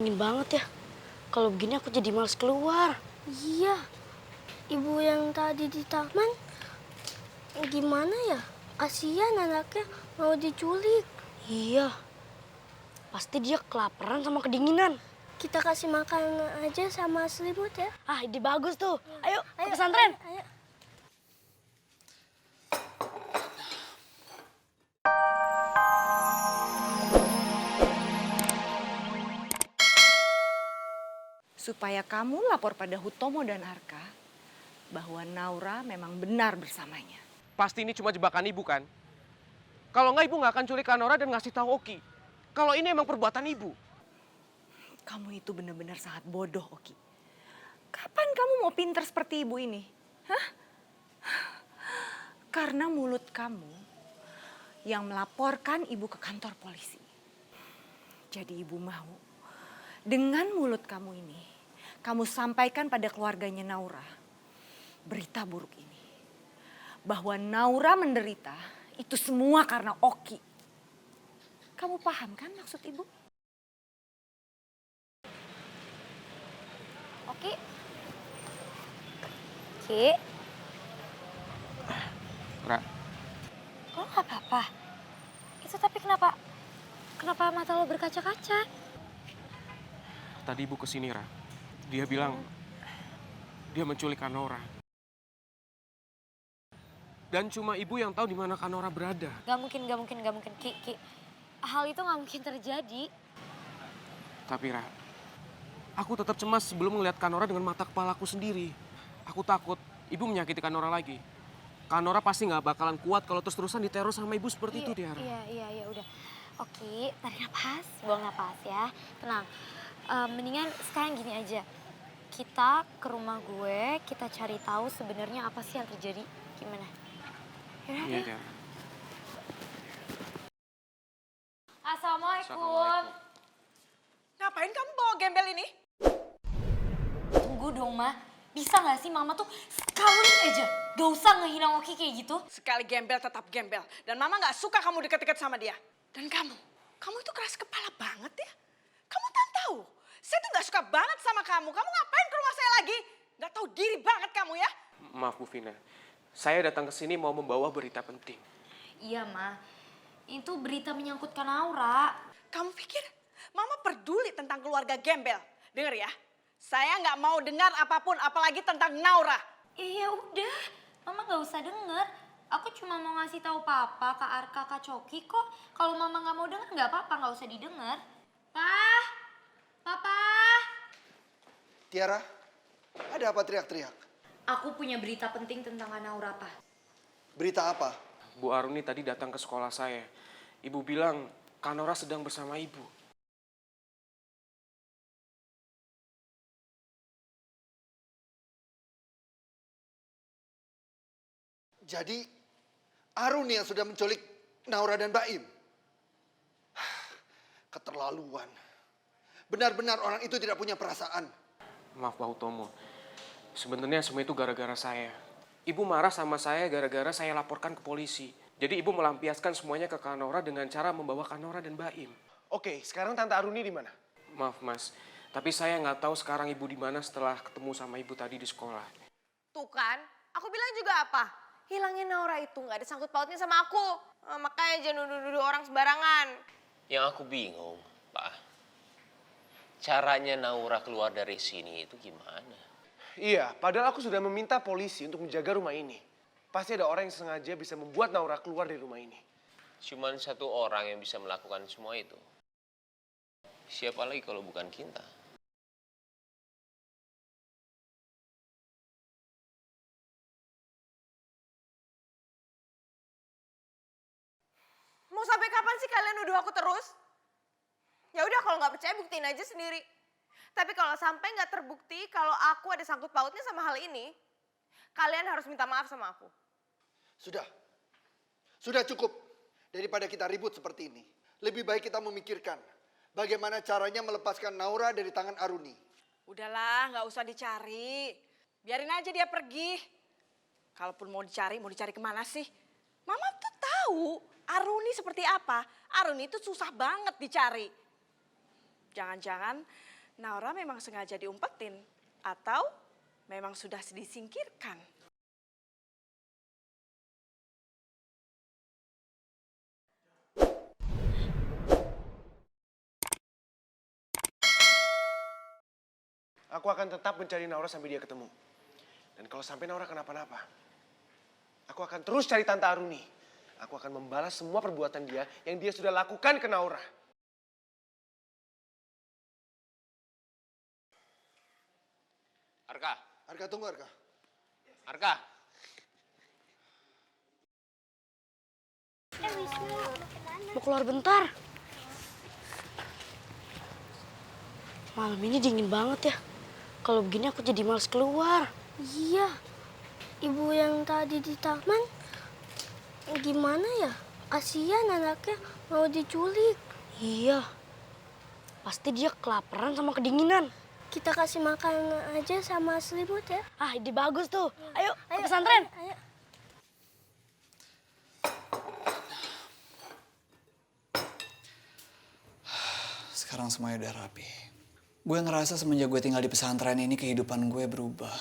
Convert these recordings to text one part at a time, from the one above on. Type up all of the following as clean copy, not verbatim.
dingin banget ya. Kalau begini aku jadi males keluar. Iya, ibu yang tadi di taman gimana ya? Kasihan anaknya mau diculik. Iya, pasti dia kelaparan sama kedinginan. Kita kasih makan aja sama selimut ya. Ah, ide bagus tuh. Ayo, ke Ayo, pesantren. ayo. Supaya kamu lapor pada Hutomo dan Arka bahwa Naura memang benar bersamanya. Pasti ini cuma jebakan ibu kan? Kalau nggak ibu nggak akan culik Kanora dan ngasih tahu Oki. Kalau ini emang perbuatan ibu. Kamu itu benar-benar sangat bodoh, Oki. Kapan kamu mau pinter seperti ibu ini? Hah? Karena mulut kamu yang melaporkan ibu ke kantor polisi. Jadi ibu mau dengan mulut kamu ini, kamu sampaikan pada keluarganya Naura berita buruk ini. Bahwa Naura menderita itu semua karena Oki. Kamu paham kan maksud ibu? Oke. Ki, Ra, lo gak apa-apa? Itu tapi kenapa mata lo berkaca-kaca? tadi ibu kesini Ra. Dia bilang dia menculik Kanora. Dan cuma ibu yang tahu di mana Kanora berada. Gak mungkin. Ki. Hal itu gak mungkin terjadi. Tapi Ra, aku tetap cemas sebelum melihat Kanora dengan mata kepalaku sendiri. Aku takut ibu menyakiti Kanora lagi. Kanora pasti nggak bakalan kuat kalau terus-terusan diteror sama ibu seperti itu, Tiara. Iya, udah. Oke, tarik napas, buang napas ya. Tenang. Mendingan sekarang gini aja. Kita ke rumah gue, kita cari tahu sebenarnya apa sih yang terjadi. Gimana? Yaudah, Iya, yuk. Tiara. Assalamualaikum. Ngapain kamu bawa gembel ini? Tunggu dong, Ma. Bisa gak sih Mama tuh sekali aja gak usah ngehina Oki kayak gitu? Sekali gembel tetap gembel. Dan mama gak suka kamu deket-deket sama dia. Dan kamu itu keras kepala banget ya. Kamu tak tahu, saya tuh gak suka banget sama kamu. Kamu ngapain ke rumah saya lagi? Gak tahu diri banget kamu ya. Maaf Bu Vina, saya datang ke sini mau membawa berita penting. Iya, Ma. Itu berita menyangkut Naura. Kamu pikir mama peduli tentang keluarga gembel? Dengar ya, saya gak mau dengar apapun apalagi tentang Naura. Ya udah, Mama gak usah denger. Aku cuma mau ngasih tahu Papa, Kak Arka, Kak Coki kok. Kalau Mama gak mau denger gak apa-apa, gak usah didengar. Papa. Tiara, ada apa teriak-teriak? Aku punya berita penting tentang Naura, Pa. Berita apa? Bu Aruni tadi datang ke sekolah saya. Ibu bilang Kanora sedang bersama ibu. Jadi, Aruni yang sudah menculik Naura dan Baim. Keterlaluan. Benar-benar orang itu tidak punya perasaan. Maaf Pak Hutomo, sebenarnya semua itu gara-gara saya. Ibu marah sama saya gara-gara saya laporkan ke polisi. Jadi ibu melampiaskan semuanya ke Kanora dengan cara membawa Kanora dan Baim. Oke, sekarang Tante Aruni di mana? Maaf Mas, tapi saya nggak tahu sekarang ibu di mana setelah ketemu sama ibu tadi di sekolah. Tuh kan, aku bilang juga apa? Hilangin Naura itu nggak ada sangkut pautnya sama aku. Makanya jangan nuduh-nuduh orang sembarangan. Yang aku bingung, Pak, caranya Naura keluar dari sini itu gimana? Iya, padahal aku sudah meminta polisi untuk menjaga rumah ini. Pasti ada orang yang sengaja bisa membuat Naura keluar dari rumah ini. Cuman satu orang yang bisa melakukan semua itu. Siapa lagi kalau bukan kita? Mau sampai kapan sih kalian nuduh aku terus? Ya udah kalau nggak percaya buktiin aja sendiri. Tapi kalau sampai nggak terbukti kalau aku ada sangkut pautnya sama hal ini, kalian harus minta maaf sama aku. Sudah cukup. Daripada kita ribut seperti ini. Lebih baik kita memikirkan bagaimana caranya melepaskan Naura dari tangan Aruni. Udahlah, nggak usah dicari. Biarin aja dia pergi. Kalaupun mau dicari kemana sih? Mama tuh tahu Aruni seperti apa. Aruni itu susah banget dicari. Jangan-jangan Naura memang sengaja diumpetin atau memang sudah disingkirkan? Aku akan tetap mencari Naura sampai dia ketemu. Dan kalau sampai Naura kenapa-napa, aku akan terus cari Tante Aruni. Aku akan membalas semua perbuatan dia yang dia sudah lakukan ke Naura. Arka, Arka, tunggu Arka. Arka. Mau keluar bentar. Malam ini dingin banget ya. Kalau begini aku jadi males keluar. Iya, ibu yang tadi di taman gimana ya? Kasihan anaknya mau diculik. Iya. Pasti dia kelaparan sama kedinginan. Kita kasih makan aja sama selimut ya. Ah, ide bagus tuh. Ayo, ke pesantren. Ayo. Sekarang semuanya udah rapi. Gue ngerasa semenjak gue tinggal di pesantren ini kehidupan gue berubah.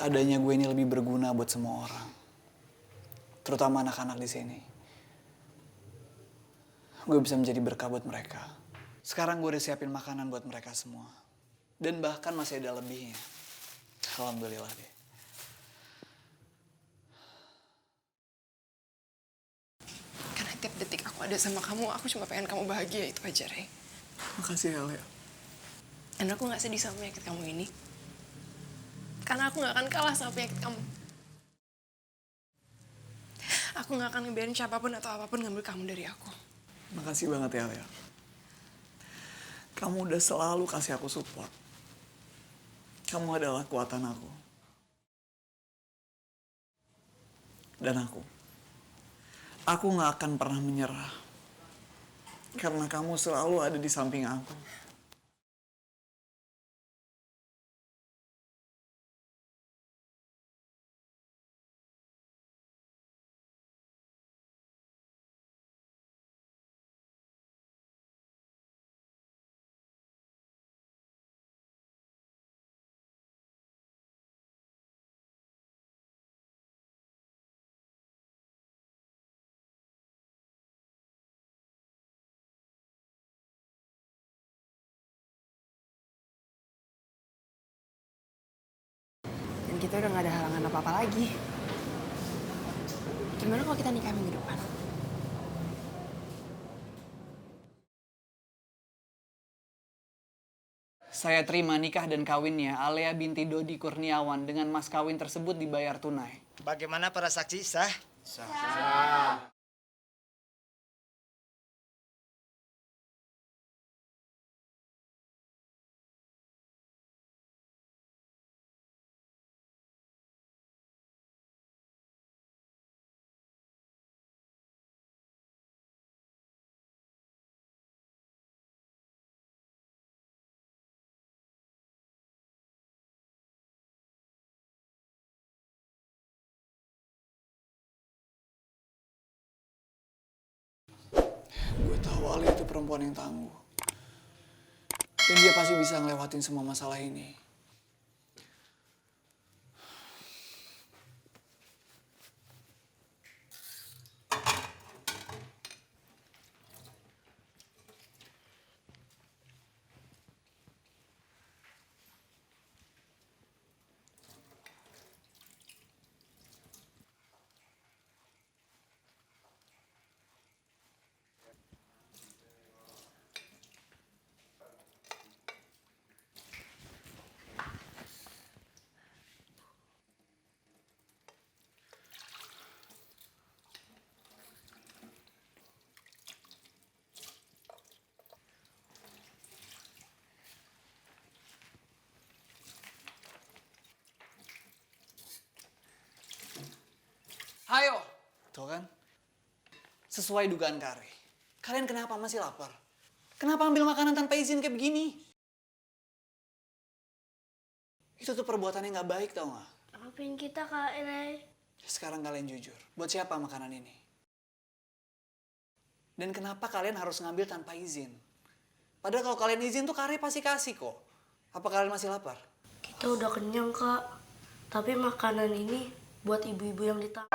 Adanya gue ini lebih berguna buat semua orang. Terutama anak-anak di sini. Gue bisa menjadi berkah buat mereka. Sekarang gue udah siapin makanan buat mereka semua. Dan bahkan masih ada lebihnya. Alhamdulillah deh. Karena tiap detik aku ada sama kamu, aku cuma pengen kamu bahagia, itu aja, Rey. Makasih ya, Lea. Dan aku gak sedih sama penyakit kamu ini. Karena aku gak akan kalah sama penyakit kamu. Aku gak akan ngebiarin siapapun atau apapun ngambil kamu dari aku. Makasih banget ya, Lea. Kamu udah selalu kasih aku support. Kamu adalah kekuatan aku. Dan aku gak akan pernah menyerah. Karena kamu selalu ada di samping aku. Dan kita udah gak ada halangan apa-apa lagi. Gimana kalau kita nikah minggu depan? Saya terima nikah dan kawinnya Alea binti Dodi Kurniawan dengan mas kawin tersebut dibayar tunai. Bagaimana para saksi sah? Gue tahu Alea itu perempuan yang tangguh. Dan dia pasti bisa ngelewatin semua masalah ini. Hayo! Tuh kan? Sesuai dugaan Kare. Kalian kenapa masih lapar? Kenapa ambil makanan tanpa izin kayak begini? Itu tuh perbuatan yang gak baik, tau gak? Maafin kita, Kak, Rey. Sekarang kalian jujur. Buat siapa makanan ini? Dan kenapa kalian harus ngambil tanpa izin? Padahal kalau kalian izin tuh Kak Ray pasti kasih kok. Apa kalian masih lapar? Kita udah kenyang, Kak. Tapi makanan ini buat ibu-ibu yang ditangkap.